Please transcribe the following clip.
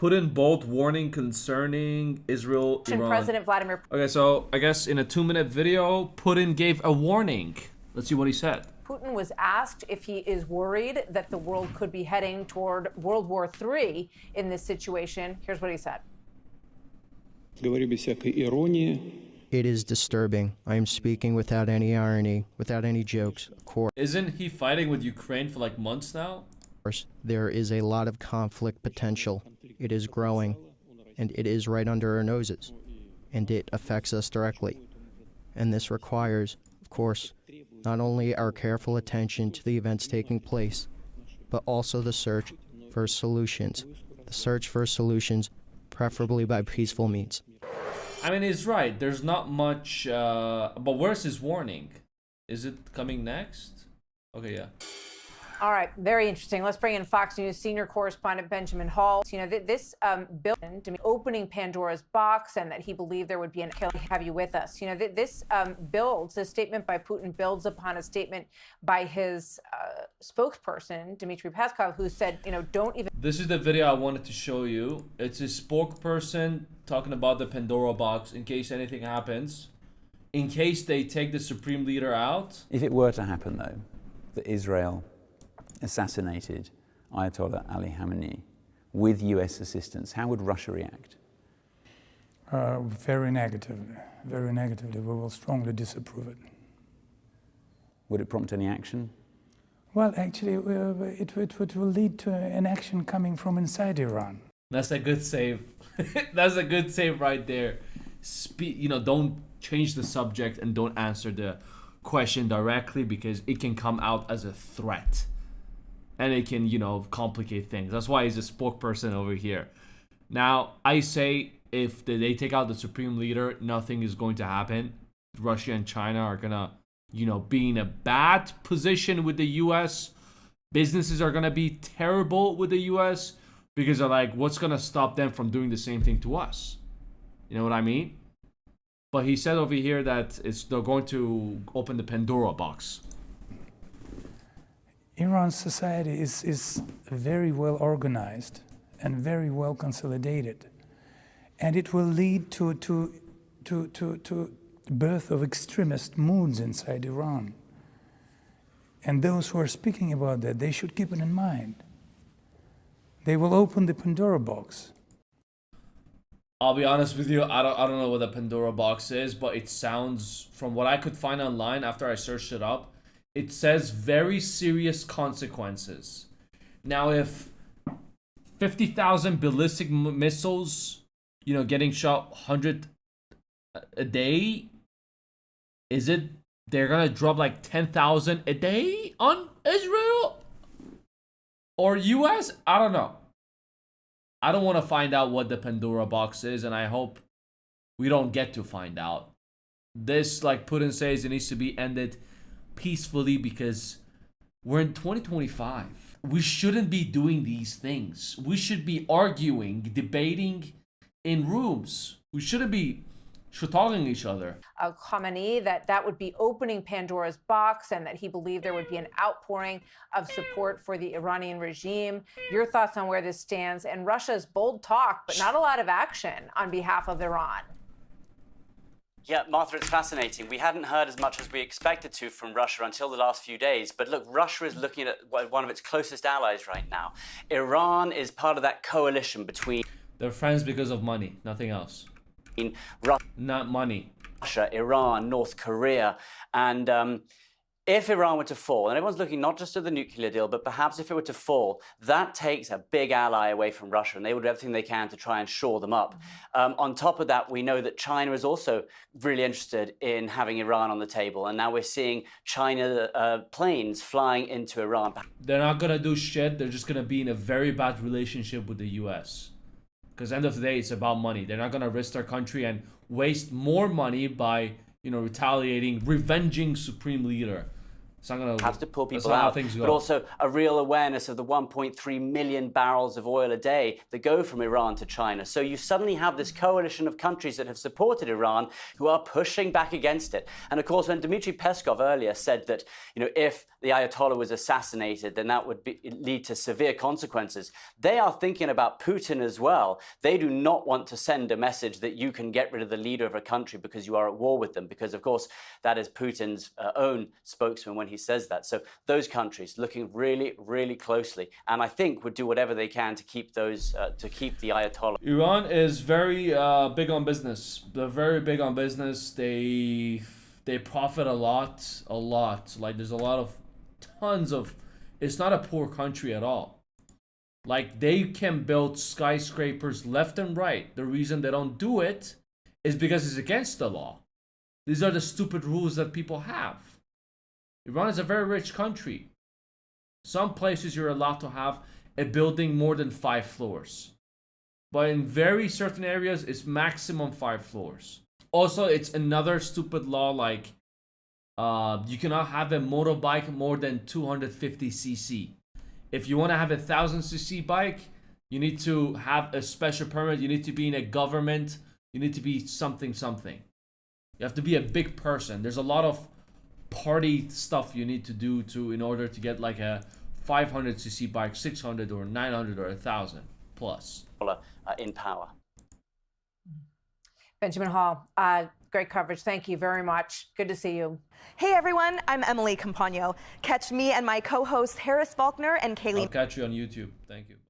Putin bold warning concerning Israel, Iran. President Vladimir. Okay, so I guess in a 2-minute video, Putin gave a warning. Let's see what he said. Putin was asked if he is worried that the world could be heading toward World War III in this situation. Here's what he said. It is disturbing. I am speaking without any irony, without any jokes. Of course, Isn't he fighting with Ukraine for like months now? there is a lot of conflict potential. It is growing, and it is right under our noses, and it affects us directly. And this requires, of course, not only our careful attention to the events taking place, but also the search for solutions. The search for solutions, preferably by peaceful means. I mean, he's right. There's not much, but where's his warning? Is it coming next? Okay, yeah. All right, very interesting. Let's bring in Fox News senior correspondent Benjamin Hall. You know, this bill opening Pandora's box, and that he believed there would be an have you with us. You know, this builds a statement by Putin builds upon a statement by his spokesperson Dmitry Peskov, who said, you know, don't even. This is the video I wanted to show you. It's a spokesperson talking about the Pandora box in case anything happens, in case they take the supreme leader out. If it were to happen, though, that Israel assassinated Ayatollah Ali Khamenei with US assistance, how would Russia react? Very negatively. Very negatively. We will strongly disapprove it. Would it prompt any action? Well, actually, it will lead to an action coming from inside Iran. That's a good save. That's a good save right there. Don't change the subject and don't answer the question directly, because it can come out as a threat. And it can, complicate things. That's why he's a spokesperson over here. Now, I say if they take out the supreme leader, nothing is going to happen. Russia and China are gonna, be in a bad position with the US. Businesses are gonna be terrible with the US because they're like, what's gonna stop them from doing the same thing to us? You know what I mean? But he said over here that they're going to open the Pandora box. Iran's society is very well organized and very well consolidated, and it will lead to birth of extremist moods inside Iran. And those who are speaking about that, they should keep it in mind. They will open the Pandora box. I'll be honest with you, I don't know what the Pandora box is, but it sounds, from what I could find online after I searched it up, it says very serious consequences. Now, if 50,000 ballistic missiles, getting shot 100 a day, is it they're gonna drop like 10,000 a day on Israel or US? I don't know. I don't want to find out what the Pandora box is, and I hope we don't get to find out. This, like Putin says, it needs to be ended peacefully, because we're in 2025. We shouldn't be doing these things. We should be arguing, debating in rooms. We shouldn't be shit-talking each other. Khamenei, that would be opening Pandora's box, and that he believed there would be an outpouring of support for the Iranian regime. Your thoughts on where this stands, and Russia's bold talk, but not a lot of action on behalf of Iran? Yeah, Martha, it's fascinating. We hadn't heard as much as we expected to from Russia until the last few days. But look, Russia is looking at one of its closest allies right now. Iran is part of that coalition between... They're friends because of money, nothing else. Not money. Russia, Iran, North Korea. And if Iran were to fall, and everyone's looking not just at the nuclear deal, but perhaps if it were to fall, that takes a big ally away from Russia, and they will do everything they can to try and shore them up. On top of that, we know that China is also really interested in having Iran on the table, and now we're seeing China planes flying into Iran. They're not gonna do shit. They're just gonna be in a very bad relationship with the US. Because end of the day, it's about money. They're not gonna risk their country and waste more money by, retaliating, revenging supreme leader. It's not gonna have to pull that's people not how out, things go. but also a real awareness of the 1.3 million barrels of oil a day that go from Iran to China. So you suddenly have this coalition of countries that have supported Iran who are pushing back against it. And of course, when Dmitry Peskov earlier said that, if the Ayatollah was assassinated, then that would lead to severe consequences, they are thinking about Putin as well. They do not want to send a message that you can get rid of the leader of a country because you are at war with them, because of course that is Putin's own spokesman when he says that. So those countries looking really, really closely, and I think would do whatever they can to keep those, to keep the Ayatollah. Iran is very big on business. They're very big on business. They profit a lot. Like there's a lot of tons of. It's not a poor country at all. Like they can build skyscrapers left and right. The reason they don't do it is because it's against the law. These are the stupid rules that people have. Iran is a very rich country. Some places you're allowed to have a building more than 5 floors. But in very certain areas, it's maximum 5 floors. Also, it's another stupid law like you cannot have a motorbike more than 250cc. If you want to have a 1000cc bike, you need to have a special permit. You need to be in a government. You need to be something. You have to be a big person. There's a lot of party stuff you need to do in order to get like a 500cc bike, 600 or 900 or 1000 plus. In power. Benjamin Hall, great coverage. Thank you very much. Good to see you. Hey everyone, I'm Emily Campagno. Catch me and my co-hosts Harris Faulkner and Kaylee. I'll catch you on YouTube. Thank you.